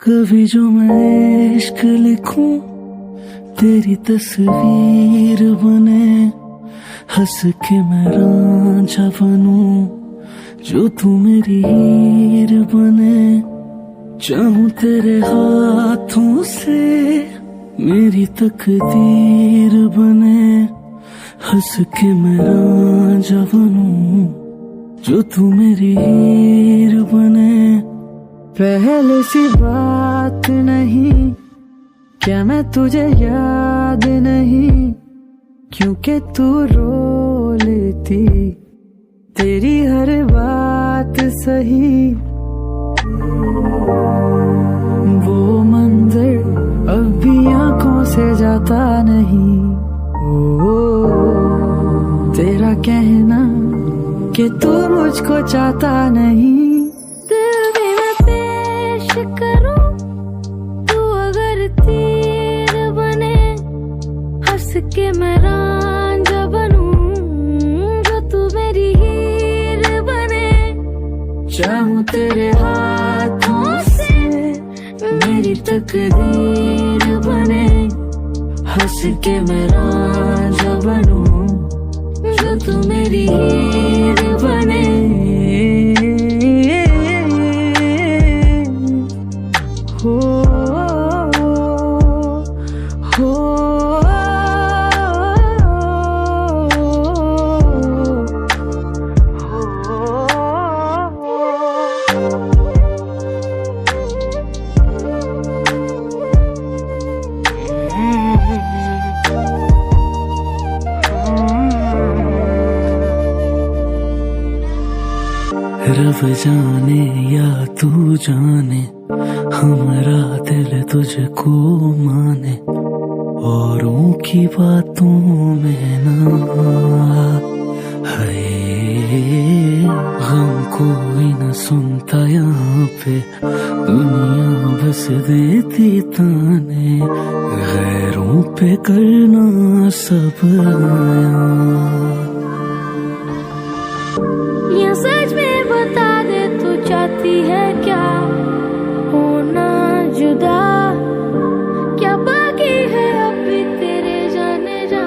कभी जो मैं इश्क लिखूं तेरी तस्वीर बने, हंस के मैं रांझा बनूं जो तू मेरी हीर बने। चाहूं तेरे हाथों से मेरी तकदीर बने, हंस के मैं रांझा बनूं जो तू मेरी हीर बने। पहले सी बात नहीं क्या मैं तुझे याद नहीं, क्योंकि तू रो लेती तेरी हर बात सही। वो मंजर अब भी आंखों से जाता नहीं। ओ तेरा कहना कि तू मुझको चाहता नहीं। दिल भी मैं पेश करूं तू अगर तीर बने, हंस के मैं रांझा बनूं जो तू मेरी हीर बने। चाहूं तेरे हाथों से मेरी तकदीर बने, हंस के मैं रांझा बनूं जो तू मेरी हीर बने। हो हो रब जाने या तू जाने हमारा दिल तुझको माने, औरों की बातों में ना है। गम कोई न सुनता यहाँ पे, दुनिया बस देती ताने, गैरों पे करना सब आया। या सच में बता दे तू चाहती है क्या होना जुदा, क्या बाकी है अभी तेरे जाने जा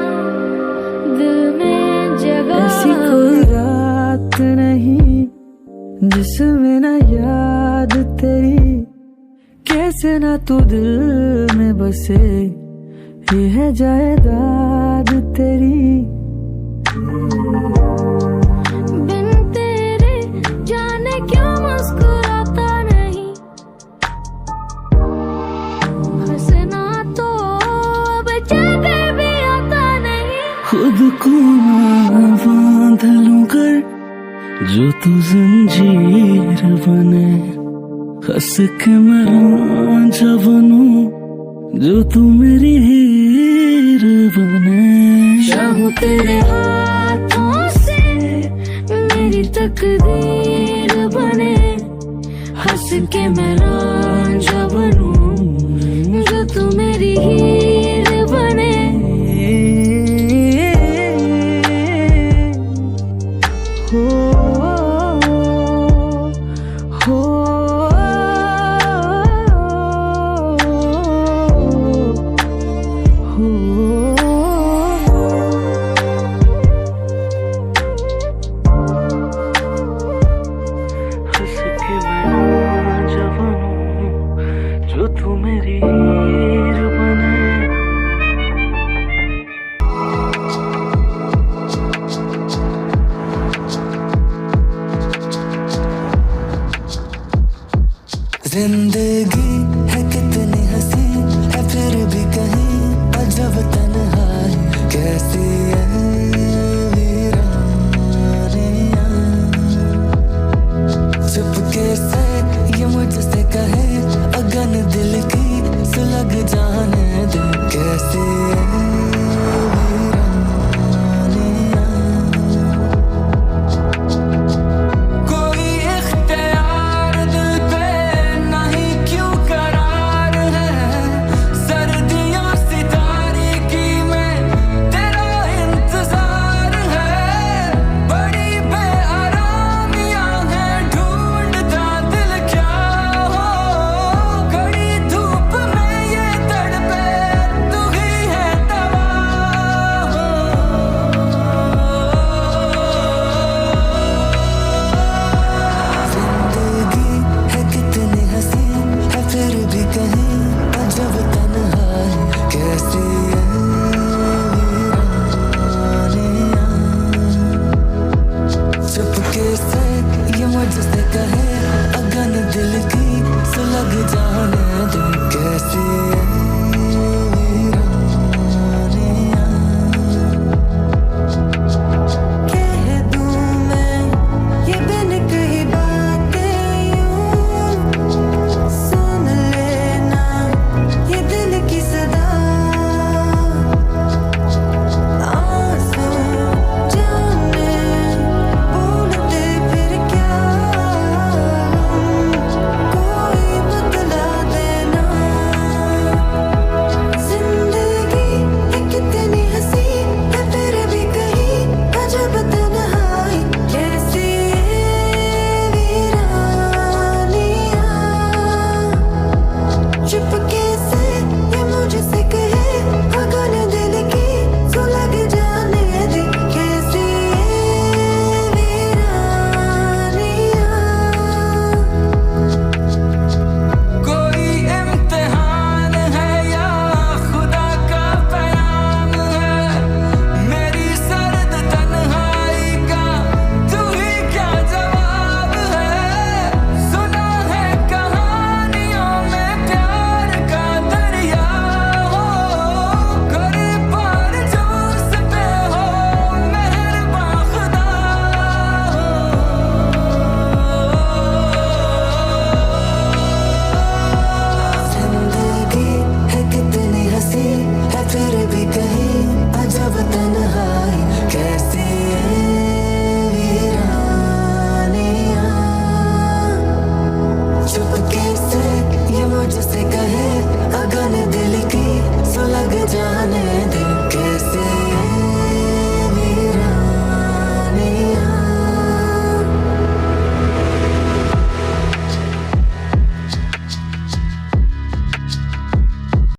दिल में जगह। ऐसी कोई रात नहीं जिसमें ना याद तेरी, कैसे ना तू दिल में बसे, ये है जायदाद तेरी। खुद को बांध लूं कर जो तू जंजीर बने, हंस के मैं रांझा बनूं जो तू मेरी हीर बने। चाहूं तेरे हाथों से मेरी तकदीर बने, हंस के मैं रांझा बनूं जो तू मेरी हीर बने। जो तू मेरी हीर बने। जिंदगी है कितनी हंसी है फिर भी कहीं अजब तन्हाई, कैसी है वीरानियां। चुपके से ये मुझसे कहे अगन दिल की सुलग जाने दे, कैसी है घड़ी मुझसे कहे